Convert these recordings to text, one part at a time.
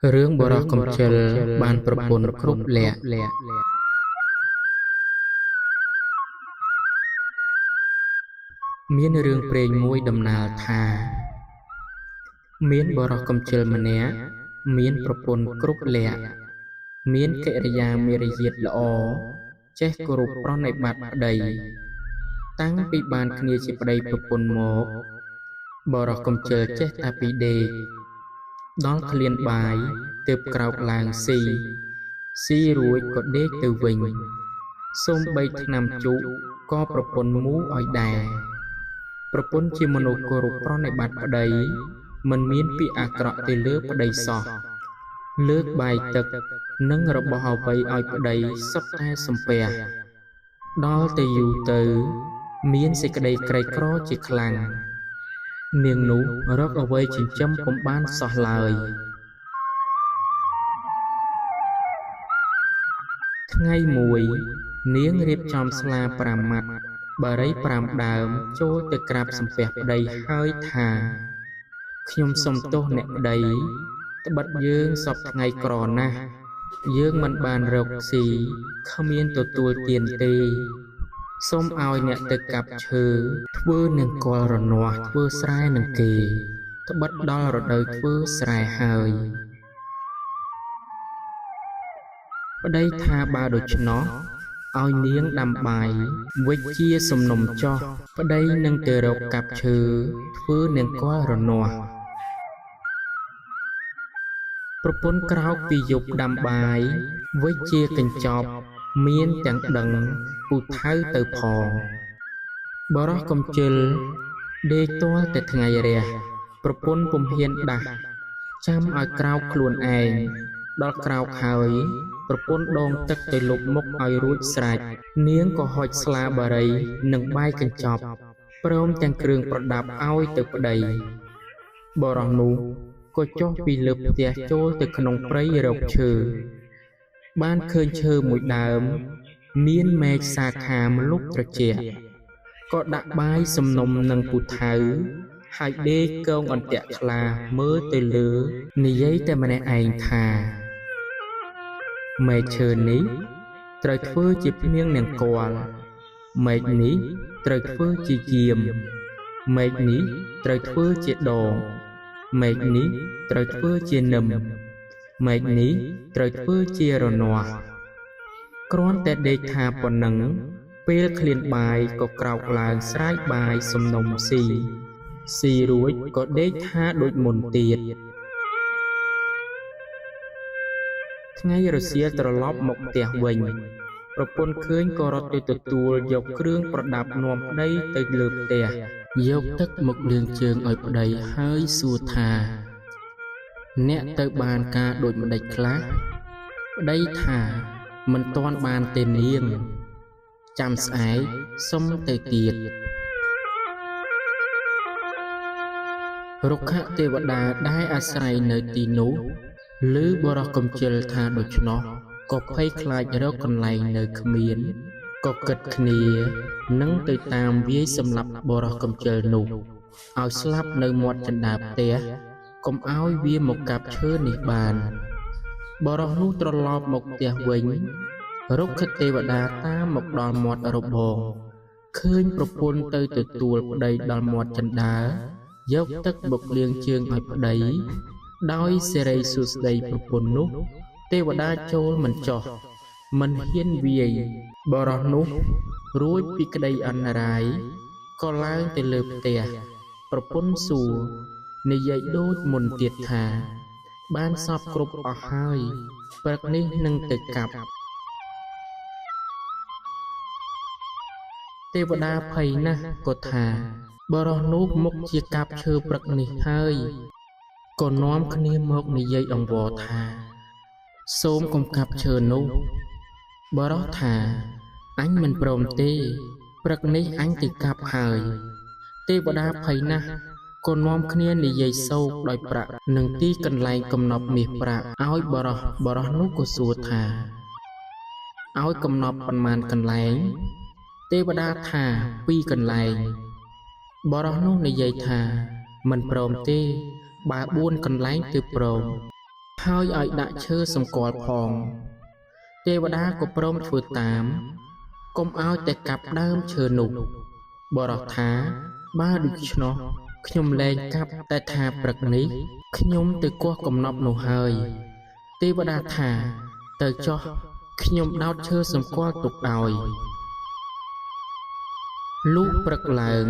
រឿងបរោះកំជិលបានប្រពន្ធគ្រប់លក្ខមានរឿងព្រេងមួយដំណាលថាមានបរោះកំជិលម្នាក់មានប្រពន្ធគ្រប់លក្ខមានកិរិយាមារយាទល្អចេះគោរពប្រណិប័តប្តីតាំងពីបានគ្នាជាប្តីប្រពន្ធមកបរោះកំជិលចេះតែពីដេកដល់ឃ្លានបាយទើបក្រោកឡើងស៊ីរួចក៏ដេកទៅវិញសូម្បីថ្នាំជក់ក៏ប្រពន្ធមូឲ្យដែរប្រពន្ធជាមនុស្សគោរពប្រណិប័តប្តីមិនមានពាក្យអាក្រក់ទៅលើប្តីសោះលើកបាយទឹកនិងរបស់អ្វីឲ្យប្តីសុទ្ធតែសំពះដល់ទៅយូរទៅមានសេចក្តីក្រីក្រជាខ្លាំងនាងនោះរកអ្វីចិញ្ចឹមពុំបានសោះឡើយថ្ងៃមួយនាងរៀបចំស្លា5ម៉ាត់បារី5ដើមចូលទៅក្រាបសំពះប្តីហើយថាខ្ញុំសុំទោសអ្នកប្តីត្បិតយើងសពថ្ងៃក្រណាស់យើងមិនបានរកស៊ីគ្មានទទួលទានទេសូមឲ្យអ្នកទៅកាប់ឈើធ្វើនឹងគល់រនាស់ធ្វើស្រែនឹងគេត្បិតដល់រដូវធ្វើស្រែហើយប្តីថាបើដូច្នោះឲ្យនាងដាំបាយវិជ្ជាសំណុំចោះប្តីនឹងទៅរកកាប់ឈើធ្វើនឹងគល់រនាស់ប្រពន្ធក្រោកពីយប់ដាំបាយវិជ្ជាកញ្ចប់មានទាំងដឹងពូថៅទៅផងបរោះកំជិលដេកទាល់តែថ្ងៃរះប្រពន្ធពុំហ៊ានដាស់ចាំឲ្យក្រោកខ្លួនឯងដល់ក្រោកហើយប្រពន្ធដងទឹកទៅលុបមុខឲ្យរួចស្រេចនាងក៏ហុចស្លាបារីនិងបាយកញ្ចប់ព្រមទាំងគ្រឿងប្រដាប់ឲ្យទៅប្តីបរោះនោះក៏ចុះពីលើផ្ទះចូលទៅក្នុងព្រៃរកឈើបានឃើញឈើមួយដើមមានមែកសាខាម្លប់ត្រជាក់ក៏ដាក់បាយសំណុំនឹងពូថៅហើយដេកកងអន្ទាក់ខ្លាមើលទៅលើនិយាយតែម្នាក់ឯងថាមែកឈើនេះត្រូវធ្វើជាភ្នៀងនង្គ័លមែកនេះត្រូវធ្វើជាយាមមែកនេះត្រូវធ្វើជាដងមែកនេះត្រូវធ្វើជានឹមមែកនេះត្រូវធ្វើជារនាស់គ្រាន់តែដេកថាប៉ុណ្ណឹងពេលឃ្លានបាយក៏ក្រោកឡើងស្រែកបាយសំណុំស៊ីរួចក៏ដេកថាដូចមុនទៀតថ្ងៃរសៀលត្រឡប់មកផ្ទះវិញប្រពន្ធឃើញក៏រត់ទៅទទួលយកគ្រឿងប្រដាប់នាំប្តីទៅលើផ្ទះយកទឹកមកលាងជើងឲ្យប្តីហើយសួរថាអ្នកទៅបានការដូចម្ដេចខ្លះប្តីថាមិនទាន់បានទេនាងចាំស្អែកសុំទៅទៀតរុក្ខទេវតាដែលអាស្រ័យនៅទីនោះឮបរោះកំជិលថាដូច្នោះក៏ភ័យខ្លាចរកកន្លែងនៅគ្មានក៏គិតគ្នានឹងទៅតាមវាយសម្លាប់បរោះកំជិលនោះឲ្យស្លាប់នៅមាត់ជណ្ដើរផ្ទះកុំឲ្យវាមកកាប់ឈើនេះបានបរោះនោះត្រឡប់មកផ្ទះវិញរុក្ខទេវតាតាមមកដល់មាត់របងឃើញប្រពន្ធទៅទទួលប្តីដល់មាត់ជណ្ដើរយកទឹកមកលាងជើងឲ្យប្តីដោយសិរីសួស្តីប្រពន្ធនោះទេវតាចូលមិនចោះមិនហ៊ានវាយបរោះនោះរួចពីក្តីអន្តរាយក៏ឡើងទៅលើផ្ទះប្រពន្ធសួរនិយាយដូចមុនទៀតថាបានសពគ្រប់អស់ហើយព្រឹកនេះនឹងទៅកាប់ទេវតាភ័យណាស់ក៏ថាបរោះនោះមុខជាកាប់ឈើព្រឹកនេះហើយក៏នាំគ្នាមកនិយាយអង្វរថាសូមកុំកាប់ឈើនោះបរោះថាអញមិនព្រមទេព្រឹកនេះអញទៅកាប់ហើយទេវតាភ័យណាស់ក៏នាំគ្នានិយាយសោកដោយប្រាក់នឹងទីកន្លែងកំណប់មាសប្រាក់ឲ្យបរោះនោះក៏សួរថាឲ្យកំណប់ប៉ុន្មានកន្លែងទេវតាថា2កន្លែងបរោះនោះនិយាយថាមិនព្រមទេបើ4កន្លែងទើបព្រម ហើយឲ្យដាក់ឈើសម្គាល់ផងទេវតាក៏ព្រមធ្វើតាមកុំឲ្យតែកាប់ដើមឈើនោះបរោះថាបើដូច្នោះខ្ញុំលែងកាប់តែថាព្រឹកនេះខ្ញុំទៅគោះកំណប់នោះហើយទេវតាថាទៅចុះខ្ញុំដោតឈើសម្គាល់ទុកឲ្យលុះព្រឹកឡើង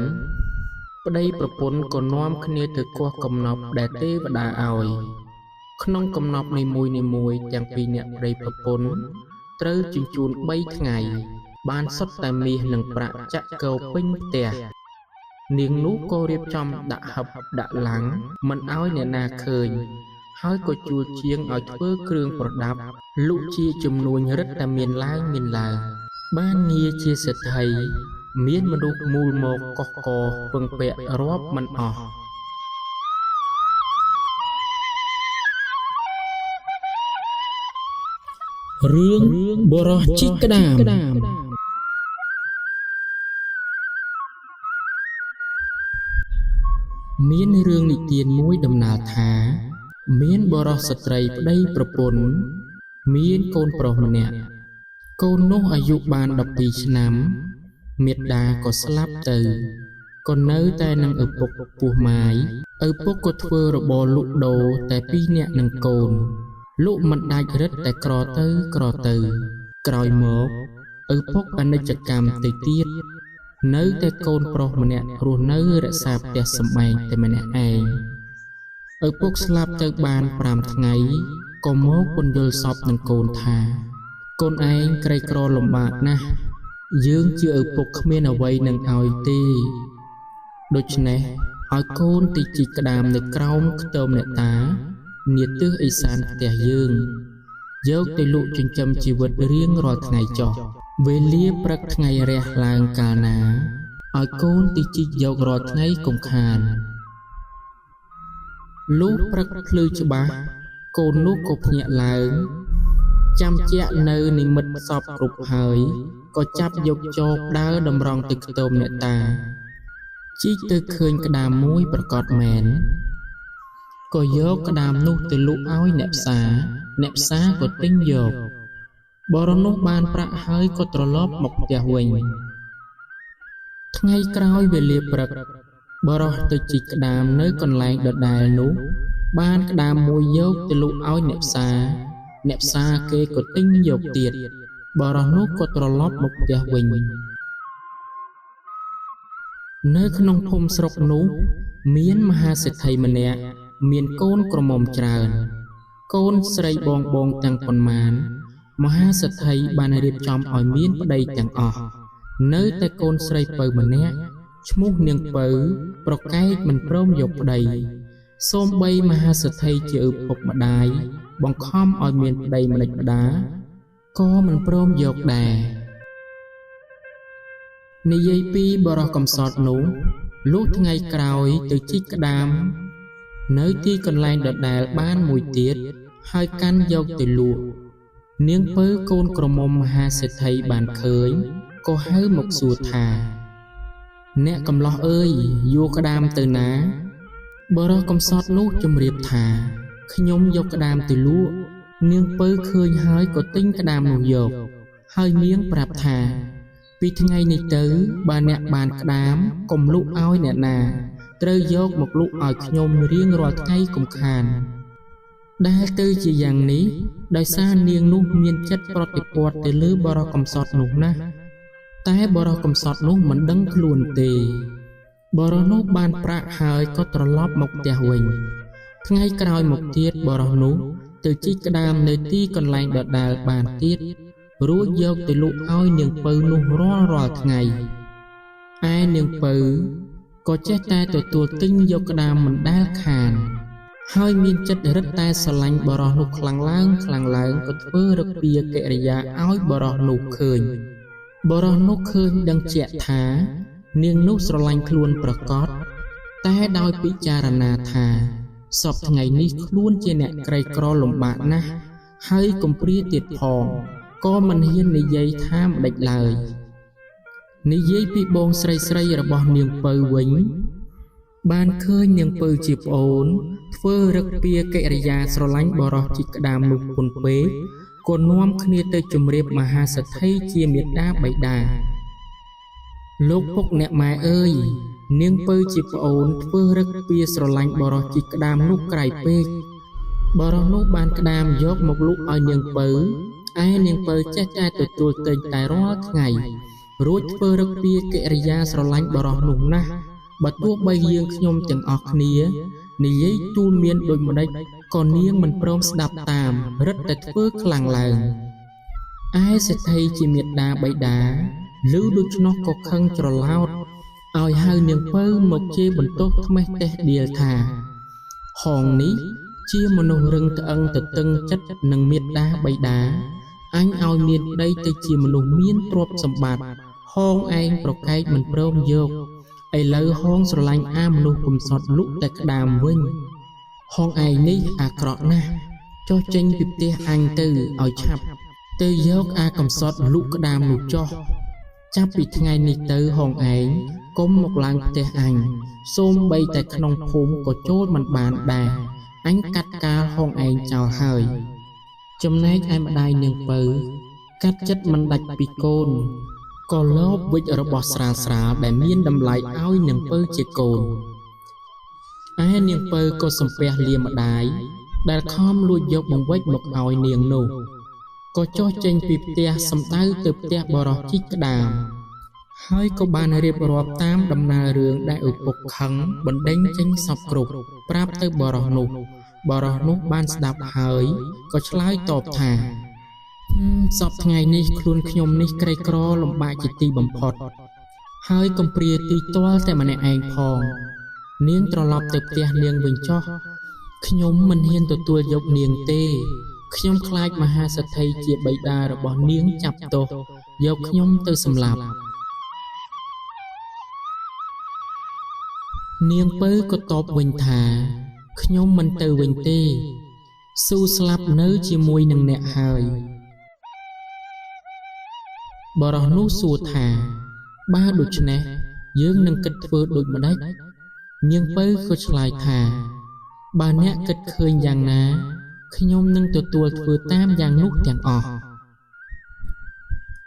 ប្តីប្រពន្ធក៏នាំគ្នាទៅគោះកំណប់ដែលទេវតាឲ្យក្នុងកំណប់នីមួយទាំងពីរអ្នកប្តីប្រពន្ធត្រូវជញ្ជូន3ថ្ងៃបានសុទ្ធតែមាសនិងប្រាក់ចាក់កោពេញផ្ទះនាងនោះក៏រៀបចំដាក់ហឹបដាក់ឡាំងមិនឲ្យអ្នកណាឃើញហើយក៏ជួលជាងឲ្យធ្វើគ្រឿងប្រដាប់លុះជាចំនួនរឹតតែមានឡើងបានងារជាសេដ្ឋីមានមនុស្សមូលមកកុះកពឹងពាក់រាប់មិនអស់រឿងបរោះជីកក្តាមមានរឿងនិទានមួយដំណាលថាមានបរោះស្ត្រីប្តីប្រពន្ធមានកូនប្រុសម្នាក់កូននោះអាយុបាន12ឆ្នាំមាតាក៏ស្លាប់ទៅក៏នៅតែនឹងឪពុកពោះម៉ាយឪពុកក៏ធ្វើរបរលក់ដូរតែ2នាក់នឹងកូនលក់មិនដាច់រឹតតែក្រទៅក្រោយមកឪពុកអនិច្ចកម្មទៅទៀតនៅតែកូនប្រុសម្នាក់រស់នៅរក្សាផ្ទះសម្បែងតែម្នាក់ឯងឪពុកស្លាប់ទៅបាន5ថ្ងៃក៏មកពន្យល់សពនឹងកូនថាកូនឯងក្រីក្រលំបាកណាស់យើងជាឪពុកគ្មានអ្វីនឹងឲ្យទេដូច្នេះឲ្យកូនទីជីកក្តាមនៅក្រោមខ្ទមអ្នកតានាទិសឦសានផ្ទះយើងយកទៅលក់ចិញ្ចឹមជីវិតរៀងរាល់ថ្ងៃចុះវេលាព្រឹកថ្ងៃរះឡើងកាលណាឲ្យកូនទីជីកយករាល់ថ្ងៃកុំខានលុះព្រឹកភ្លឺច្បាស់កូននោះក៏ភ្ញាក់ឡើងចាំជាក់នៅនិមិត្តសពគ្រប់ហើយក៏ចាប់យកចោបដើរតម្រង់ទៅខ្ទមអ្នកតាជីកទៅឃើញក្តាមមួយប្រកបមែនក៏យកក្តាមនោះទៅលក់ឲ្យអ្នកផ្សារក៏ទិញយកបរិនោះបានប្រាក់ហើយក៏ត្រឡប់មកផ្ទះវិញថ្ងៃក្រោយវេលាព្រឹកបរិទៅជីកក្តាមនៅកន្លែងដដែលនោះបានក្តាមមួយយកទៅលក់ឲ្យអ្នកផ្សារគេក៏ទិញយកទៀតបរិនោះក៏ត្រឡប់មកផ្ទះវិញនៅក្នុងភូមិស្រុកនោះមានមហាសេដ្ឋីម្នាក់មានកូនក្រមុំច្រើនកូនស្រីបងទាំងប៉ុន្មានមហាសេដ្ឋីបានរៀបចំឲ្យមានប្តីទាំងអស់នៅតែកូនស្រីពៅម្នាក់ឈ្មោះនាងពៅប្រកែកមិនព្រមយកប្តីសូម្បីមហាសេដ្ឋីជាឪពុកម្ដាយបង្ខំឲ្យមានប្តីម្ដេចម្ដាក៏មិនព្រមយកដែរនិយាយពីបរោះកំសត់នោះលុះថ្ងៃក្រោយទៅជីកក្តាមនៅទីកន្លែងដដែលបានមួយទៀតហើយកាន់យកទៅលក់នាងពៅកូនក្រមុំមហាសេដ្ឋីបានឃើញក៏ហៅមកសួរថាអ្នកកំឡោះអើយយកក្តាមទៅណាបរោះកំសត់នោះជំរាបថាខ្ញុំយកក្តាមទៅលក់នាងពៅឃើញហើយក៏ទិញក្តាមនោះយកហើយនាងប្រាប់ថាពីថ្ងៃនេះទៅបើអ្នកបានក្តាមកុំលក់ឲ្យអ្នកណាត្រូវយកមកលក់ឲ្យខ្ញុំរៀងរាល់ថ្ងៃកុំខានដែលទៅជាយ៉ាងនេះដោយសារនាងនោះមានចិត្តប្រតិព័ទ្ធទៅលើបរោះកំសត់នោះណាស់តែបរោះកំសត់នោះមិនដឹងខ្លួនទេបរោះនោះបានប្រាក់ហើយក៏ត្រឡប់មកផ្ទះវិញថ្ងៃក្រោយមកទៀតបរោះនោះទៅជីកក្តាមនៅទីកន្លែងដដែលបានទៀតរួចយកទៅលក់ឲ្យនាងពៅនោះរាល់ថ្ងៃឯនាងពៅក៏ចេះតែទទួលទិញយកក្តាមមិនដែលខានហើយមានចិត្តរឹតតែស្រឡាញ់បរោះនោះខ្លាំងឡើងក៏ធ្វើរពាកិរិយាឲ្យបរោះនោះឃើញបរោះនោះឃើញដឹងជាក់ថានាងនោះស្រឡាញ់ខ្លួនប្រកបតែដោយពិចារណាថាសពថ្ងៃនេះខ្លួនជាអ្នកក្រីក្រលំបាកណាស់ហើយកំព្រាទៀតផងក៏មិនហ៊ាននិយាយថាម្ដេចឡើយនិយាយពីបងស្រីរបស់នាងពៅវិញ បានឃើញនាងពៅជាប្អូនធ្វើរឹកពីកិរិយាស្រឡាញ់បរោះជីក្តាមនោះពុនពេកក៏នាំគ្នាទៅជម្រាបមហាសេដ្ឋីជាមេដាបៃតាលោកពុកអ្នកម៉ែអើយនាងពៅជាប្អូនធ្វើរឹកពីស្រឡាញ់បរោះជីក្តាមនោះក្រៃពេកបរោះនោះបានក្តាមយកមកលក់ឲ្យនាងពៅឯនាងពៅចេះតែទទួលទិញតែរាល់ថ្ងៃរួចធ្វើរឹកពីកិរិយាស្រឡាញ់បរោះនោះណាស់បើទោះបីយើងខ្ញុំទាំងអស់គ្នានិយាយទូលមានដូចម្ដេចក៏នាងមិនព្រមស្ដាប់តាមរឹតតែធ្វើខ្លាំងឡើងឯសេដ្ឋីជាមេដាបៃតាឮដូច្នោះក៏ខឹងច្រឡោតឲ្យហៅនាងពៅមកជេរបន្ទោសថ្មេះតេះដៀលថាហងនេះជាមនុស្សរឹងត្អឹងទៅតឹងចិត្តនឹងមេដាបៃតាអញឲ្យមានប្តីទៅជាមនុស្សមានទ្រព្យសម្បត្តិហងឯងប្រកែកមិនព្រមយកឥឡូវហងស្រឡាញ់អាមនុស្សកំសត់លុកតែក្តាមវិញហងឯងនេះអាក្រក់ណាស់ចុះចេញពីផ្ទះអញទៅឲ្យឆាប់ទៅយកអាកំសត់លុកក្តាមនោះចុះចាប់ពីថ្ងៃនេះទៅហងឯងកុំមកឡើងផ្ទះអញសូម្បីតែក្នុងភូមិក៏ចូលមិនបានដែរអញកាត់កាលហងឯងចោលហើយចំណែកឯម្ដាយនាងពៅកាត់ចិត្តមិនដាច់ពីកូនក៏លោបវិចរបស់ស្រាលៗដែលមានតម្លៃឲ្យនាងពៅជាកូនឯនាងពៅក៏សំពះលាម្ដាយដែលខំលួចយកបង្វិចមកឲ្យនាងនោះក៏ចុះចេញពីផ្ទះសំដៅទៅផ្ទះបរោះជីកក្តាមហើយក៏បានរៀបរាប់តាមដំណើររឿងដែលឪពុកខឹងបណ្ដេញចេញសពគ្រប់ប្រាប់ទៅបរោះនោះបានស្ដាប់ហើយក៏ឆ្លើយតបថាសពថ្ងៃនេះខ្លួនខ្ញុំនេះក្រីក្រលំបាកជាទីបំផុតហើយកំព្រាទីទាល់តែម្នាក់ឯងផងនាងត្រឡប់ទៅផ្ទះនាងវិញចុះខ្ញុំមិនហ៊ានទទួលយកនាងទេខ្ញុំខ្លាចមហាសេដ្ឋីជាបិតារបស់នាងចាប់ទោសយកខ្ញុំទៅសម្លាប់នាងពៅក៏តបវិញថាខ្ញុំមិនទៅវិញទេស៊ូស្លាប់នៅជាមួយនឹងអ្នកហើយបរោះនោះសួរថាបើដូច្នេះយើងនឹងគិតធ្វើដូចម្ដេចនាងពៅក៏ឆ្លើយថាបើអ្នកគិតឃើញយ៉ាងណាខ្ញុំនឹងទទួលធ្វើតាមយ៉ាងនោះទាំងអស់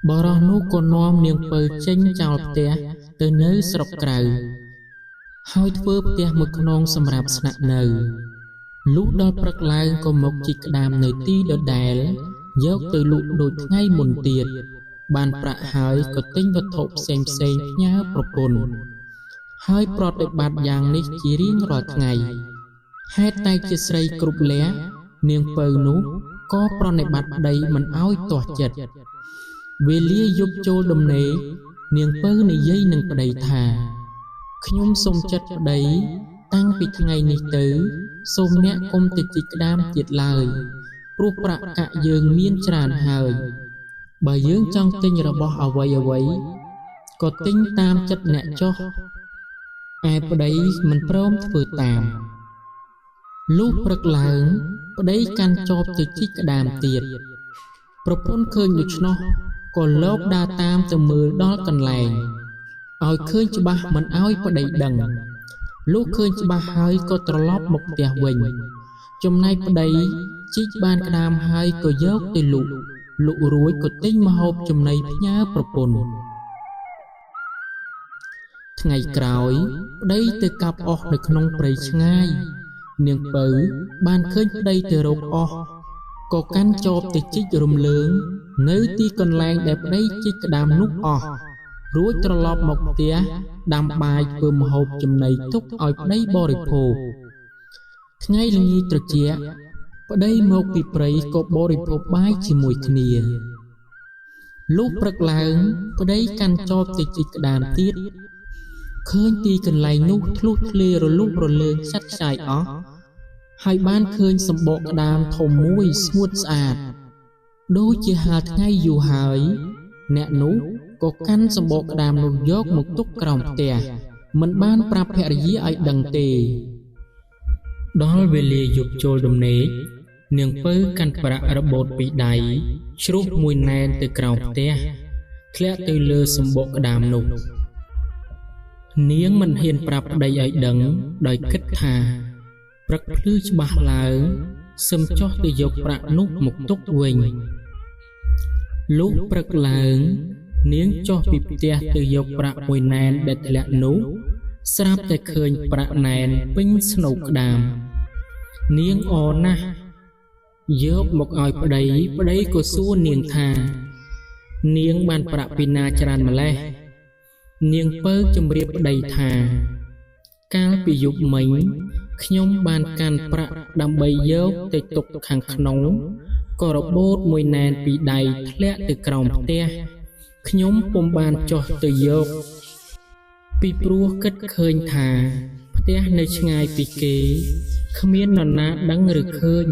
បរោះនោះក៏នាំនាងពៅចេញចោលផ្ទះទៅនៅស្រុកក្រៅហើយធ្វើផ្ទះមួយខ្នងសម្រាប់ស្នាក់នៅលុះដល់ព្រឹកឡើងក៏មកជីកក្តាមនៅទីដដែលយកទៅលក់ដូចថ្ងៃមុនទៀតបានប្រាក់ហើយក៏ទិញវត្ថុផ្សេងផ្ញើប្រពន្ធហើយប្រតិបត្តិយ៉ាងនេះជារៀងរាល់ថ្ងៃហេតុតែជាស្រីគ្រប់លះនាងពៅនោះក៏ប្រណិប័តប្តីមិនឲ្យទាស់ចិត្តវេលាយប់ចូលដំណេកនាងពៅនិយាយនឹងប្តីថាខ្ញុំសូមចិត្តប្តីតាំងពីថ្ងៃនេះទៅសូមអ្នកកុំទៅជីកក្តាមទៀតឡើយព្រោះប្រាក់កាក់យើងមានច្រើនហើយបើយើងចង់ទិញរបស់អ្វីក៏ទិញតាមចិត្តអ្នកចុះឯប្តីមិនព្រមធ្វើតាមលុះព្រឹកឡើងប្តីកាន់ចបទៅជីកក្តាមទៀតប្រពន្ធឃើញដូច្នោះក៏លោកដើរតាមទៅមើលដល់កន្លែងឲ្យឃើញច្បាស់មិនឲ្យប្តីដឹងលុះឃើញច្បាស់ហើយក៏ត្រឡប់មកផ្ទះវិញចំណែកប្តីជីកបានក្តាមហើយក៏យកទៅលក់រួចក៏ទិញម្ហូបចំណីផ្ញើប្រពន្ធថ្ងៃក្រោយប្តីទៅកាប់អុសនៅក្នុងព្រៃឆ្ងាយនាងពៅបានឃើញប្តីទៅរកអុសក៏កាន់ចបទៅជីករំលើងនៅទីកន្លែងដែលប្តីជីកក្តាមនោះអស់រួចត្រឡប់មកផ្ទះដាំបាយធ្វើម្ហូបចំណីទុកឲ្យប្តីបរិភោគថ្ងៃល្ងាចត្រជាក់ប្តីមកពីព្រៃក៏បរិភោគបាយជាមួយគ្នាលុះព្រឹកឡើងប្តីកាន់ចបទៅជីកក្តាមទៀតឃើញទីកន្លែងនោះធ្លុះធ្លារលុះរលើងឆាត់ឆាយអស់ហើយបានឃើញសម្បកក្តាមធំមួយស្ងួតស្អាតដូចជាហាលថ្ងៃយូរហើយអ្នកនោះក៏កាន់សម្បកក្តាមនោះយកមកទុកក្រោមផ្ទះមិនបានប្រាប់ភរិយាឲ្យដឹងទេដល់វេលាយប់ចូលដំណេកនាងពៅកាន់ប្រាក់របូតពីដៃជ្រុះមួយណែនទៅក្រោមផ្ទះធ្លាក់ទៅលើសម្បកក្តាមនោះ នាងមិនហ៊ានប្រាប់ប្តីឲ្យដឹងដោយគិតថាព្រឹកភ្លឺច្បាស់ឡើងសឹមចុះទៅយកប្រាក់នោះមកទុកវិញលុះព្រឹកឡើងនាងចុះពីផ្ទះទៅយកប្រាក់មួយណែនដែលធ្លាក់នោះស្រាប់តែឃើញប្រាក់ណែនពេញស្នូកក្តាមនាងអរណាស់យកមកឲ្យប្តីក៏សួរនាងថានាងបានប្រាក់ពីណាច្រើនម្លេះនាងពៅជម្រាបប្តីថាកាលពីយប់មិញខ្ញុំបានកាន់ប្រាក់ដើម្បីយកទៅទុកខាងក្នុងក៏របូតមួយណែនពីដៃធ្លាក់ទៅក្រោមផ្ទះខ្ញុំពុំបានចុះទៅយកពីព្រោះគិតឃើញថាផ្ទះនៅឆ្ងាយពីគេគ្មាននរណាដឹងឬឃើញ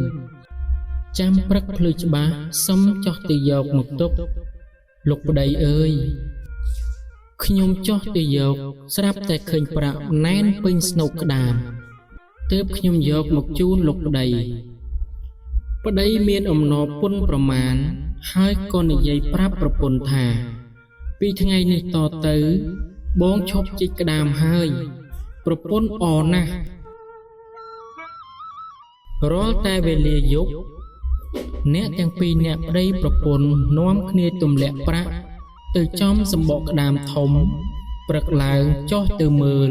ចាំព្រឹកភ្លឺច្បាស់សុំចុះទៅយកមកទុកលោកប្តីអើយខ្ញុំចុះទៅយកស្រាប់តែឃើញប្រាក់ណែនពេញស្នូកក្តាមទើបខ្ញុំយកមកជូនលោកប្តីមានអំណរពុនប្រមាណហើយក៏និយាយប្រាប់ប្រពន្ធថាពីថ្ងៃនេះតទៅបងឈប់ជីកក្តាមហើយប្រពន្ធអរណាស់រាល់តែវេលាយប់អ្នកទាំងពីរអ្នកប្តីប្រពន្ធនាំគ្នាទម្លាក់ប្រាក់ទៅចំសម្បកក្តាមធំព្រឹកឡើងចុះទៅមើល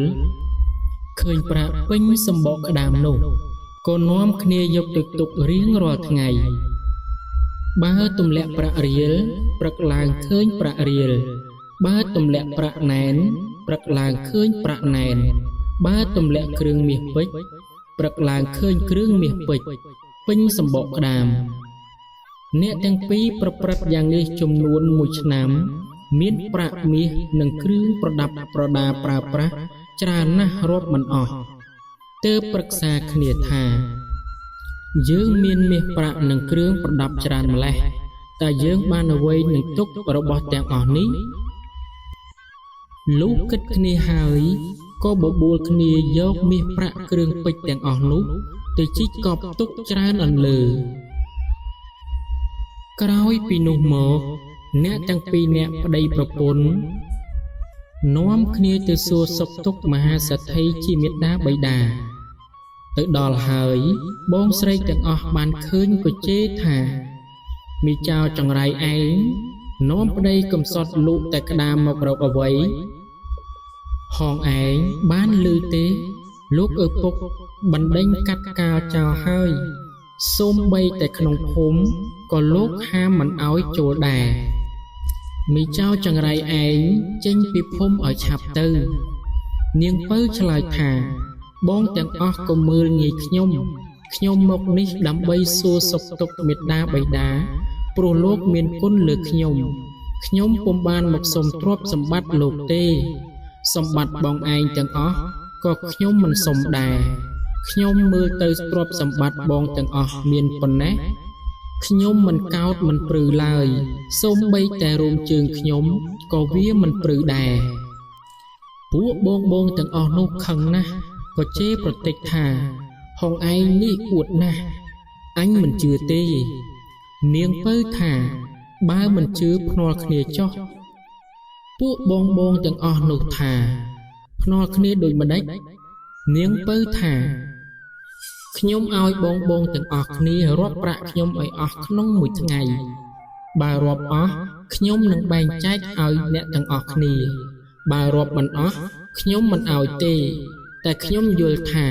ឃើញប្រាក់ពេញសម្បកក្តាមនោះក៏នាំគ្នាយកទៅទុករៀងរាល់ថ្ងៃបើទម្លាក់ប្រាក់រៀលព្រឹកឡើងឃើញប្រាក់រៀលបើទម្លាក់ប្រាក់ណែនព្រឹកឡើងឃើញប្រាក់ណែនបើទម្លាក់គ្រឿងមាសពេជ្រព្រឹកឡើងឃើញគ្រឿងមាសពេជ្រពេញសម្បកក្តាមអ្នកទាំងពីរប្រព្រឹត្តយ៉ាងនេះចំនួន1ឆ្នាំមានប្រាក់មាសនិងគ្រឿងប្រដាប់ប្រដាប្រើប្រាស់ច្រើនណាស់រាប់មិនអស់ទើបប្រឹក្សាគ្នាថាយើងមានមាសប្រាក់និងគ្រឿងប្រដាប់ច្រើនម្ល៉េះតែយើងបានអ្វីនឹងទុករបស់ទាំងអស់នេះលុះគិតគ្នាហើយក៏បបួលគ្នាយកមាសប្រាក់គ្រឿងពេជ្រទាំងអស់នោះទៅជីកកប់ទុកច្រើនអន្លើក្រោយពីនោះមកអ្នកទាំងពីរអ្នកប្តីប្រពន្ធនាំគ្នាទៅសួរសុខទុក្ខមហាសេដ្ឋីជាមេដាបិតាទៅដល់ហើយបងស្រីទាំងអស់បានឃើញក៏ជេរថាមីចៅចង្រៃឯងនាំប្តីកំសត់លូកតែក្តាមមករកអ្វីហងឯងបានឮទេលោកឪពុកបណ្ដេញកាត់កាលចោលហើយសូម្បីតែក្នុងភូមិក៏លោកហាមមិនឲ្យចូលដែរមីចៅចង្រៃឯងចេញពីភូមិឲ្យឆាប់ទៅនាងពៅឆ្លើយថាបងទាំងអស់ក៏មើលងាយខ្ញុំមកនេះដើម្បីសួរសុខទុក្ខមេត្តាបិតាព្រោះលោកមានគុណលើខ្ញុំពុំបានមកសុំទ្រព្យសម្បត្តិលោកទេសម្បត្តិបងឯងទាំងអស់ក៏ខ្ញុំមិនសុំដែរខ្ញុំមើលទៅទ្រព្យសម្បត្តិបងទាំងអស់មានប៉ុណ្ណេះខ្ញុំមិនកោតមិនព្រឺឡើយសូម្បីតែរោមជើងខ្ញុំក៏វាមិនព្រឺដែរពួកបងទាំងអស់នោះខឹងណាស់ក៏ជេរប្រតិចថាហងឯងនេះអួតណាស់អញមិនជឿទេនាងពៅថាបើមិនជឿភ្នាល់គ្នាចុះពួកបងទាំងអស់នោះថាភ្នាល់គ្នាដូចម្ដេចនាងពៅថាខ្ញុំឲ្យបងទាំងអស់គ្នារាប់ប្រាក់ខ្ញុំឲ្យអស់ក្នុងមួយថ្ងៃបើរាប់អស់ខ្ញុំនឹងបែងចែកឲ្យអ្នកទាំងអស់គ្នាបើរាប់មិនអស់ខ្ញុំមិនឲ្យទេតែខ្ញុំយល់ថា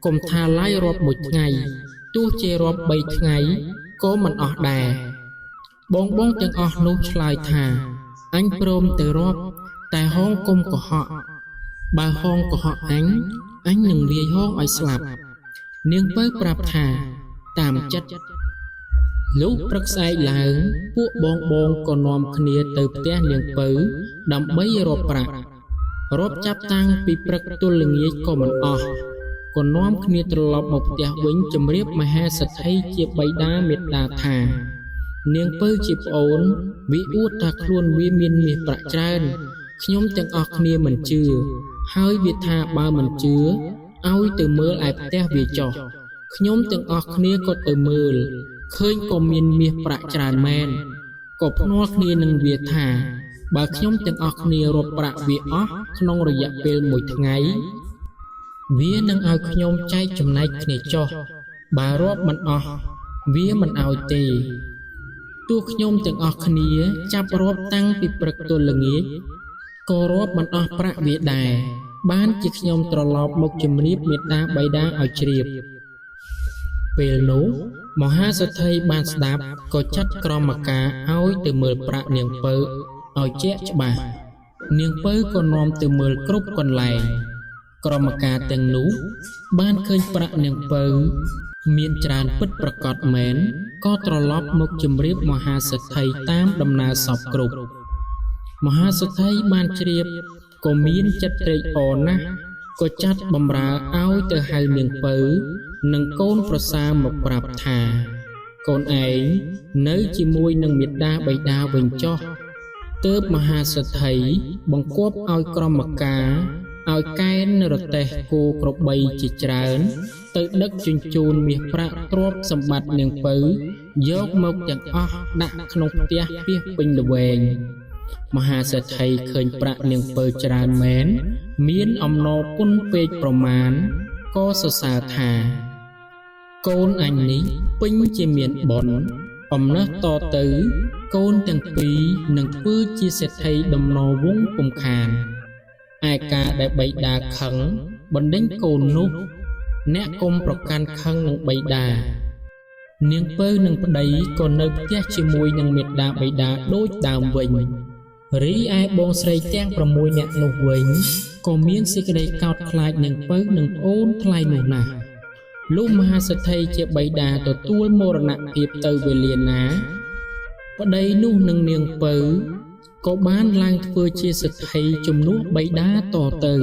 កុំថាឡាយរាប់មួយថ្ងៃទោះជារាប់3ថ្ងៃក៏មិនអស់ដែរបងទាំងអស់នោះឆ្លើយថាអញព្រមទៅរាប់តែហងគុំកុហកបើហងកុហកអញនឹងវាយហងឲ្យស្លាប់នាងពៅប្រាប់ថាតាមចិត្តលុះព្រឹកស្អែកឡើងពួកបងក៏នាំគ្នាទៅផ្ទះនាងពៅដើម្បីរាប់ប្រាក់រាប់ចាប់តាំងពីព្រឹកទល់ល្ងាចក៏មិនអស់ក៏នាំគ្នាត្រឡប់មកផ្ទះវិញជម្រាបមហាសេដ្ឋីជាបិតាមេត្តាថានាងពៅជាប្អូនវាអួតថាខ្លួនវាមានមាសប្រាក់ច្រើនខ្ញុំទាំងអស់គ្នាមិនជឿហើយវាថាបើមិនជឿឲ្យទៅមើលឯផ្ទះវាចុះខ្ញុំទាំងអស់គ្នាក៏ទៅមើលឃើញក៏មានមាសប្រាក់ច្រើនមែនក៏ភ្នាល់គ្នានឹងវាថា បើខ្ញុំទាំងអស់គ្នារត់ប្រាក់វាអស់ក្នុងរយៈពេលមួយថ្ងៃវានឹងឲ្យខ្ញុំចែកចំណែកគ្នាចុះបើរាប់មិនអស់វាមិនឲ្យទេទោះខ្ញុំទាំងអស់គ្នាចាប់រាប់តាំងពីព្រឹកទល់ល្ងាចក៏រាប់មិនអស់ប្រាក់វាដែរបានជាខ្ញុំត្រឡប់មកជំរាបមេដាបៃតាឲ្យជ្រាបពេលនោះមហាសេដ្ឋីបានស្ដាប់ក៏ចាត់ក្រុមការឲ្យទៅមើលប្រាក់នាងពៅឲ្យជាក់ច្បាស់នាងពៅក៏នាំទៅមើលគ្រប់កន្លែងក្រុមការទាំងនោះបានឃើញប្រាក់នាងពៅមានច្រើនពិតប្រាកដមែនក៏ត្រឡប់មកជំរាបមហាសេដ្ឋីតាមដំណើរសពគ្រប់មហាសេដ្ឋីបានជ្រាបក៏មានចិត្តត្រេកអរណាស់ក៏ចាត់បម្រើឲ្យទៅហៅនាងពៅនិងកូនប្រសារមកប្រាប់ថាកូនឯងនៅជាមួយនឹងមាតាបិតាវិញចុះទើបមហាសេដ្ឋីបង្គាប់ឲ្យក្រុមការឲ្យកែនរទេះគោក្របីជាច្រើនទៅដឹកជញ្ជូនមាសប្រាក់ទ្រព្យសម្បត្តិនាងពៅយកមកទាំងអស់ដាក់ក្នុងផ្ទះពាសពេញល្វែងមហាសេដ្ឋីឃើញប្រាក់នាងពៅច្រើនមែនមានអំណរគុណពេកប្រមាណក៏សរសើរថាកូនអញនេះពេញជាមានបុណ្យអំណះតទៅកូនទាំងពីរនឹងធ្វើជាសេដ្ឋីដំណរវង្សពុំខានឯការដែលបិតាខឹងបណ្ដេញកូននោះអ្នកកុំប្រកាន់ខឹងនឹងបិតានាងពៅនិងប្តីក៏នៅផ្ទះជាមួយនឹងមេដាបិតាដូចដើមវិញរីឯបងស្រីទាំង6នាក់នោះវិញក៏មានសេចក្តីកោតខ្លាចនាងពៅនិងប្អូនថ្លៃនោះណាស់លុះមហាសេដ្ឋីជាបិតាទទួលមរណភាពទៅវេលាណាប្តីនោះនិងនាងពៅក៏បានឡើងធ្វើជាសេដ្ឋីជំនួសបិតាតទៅ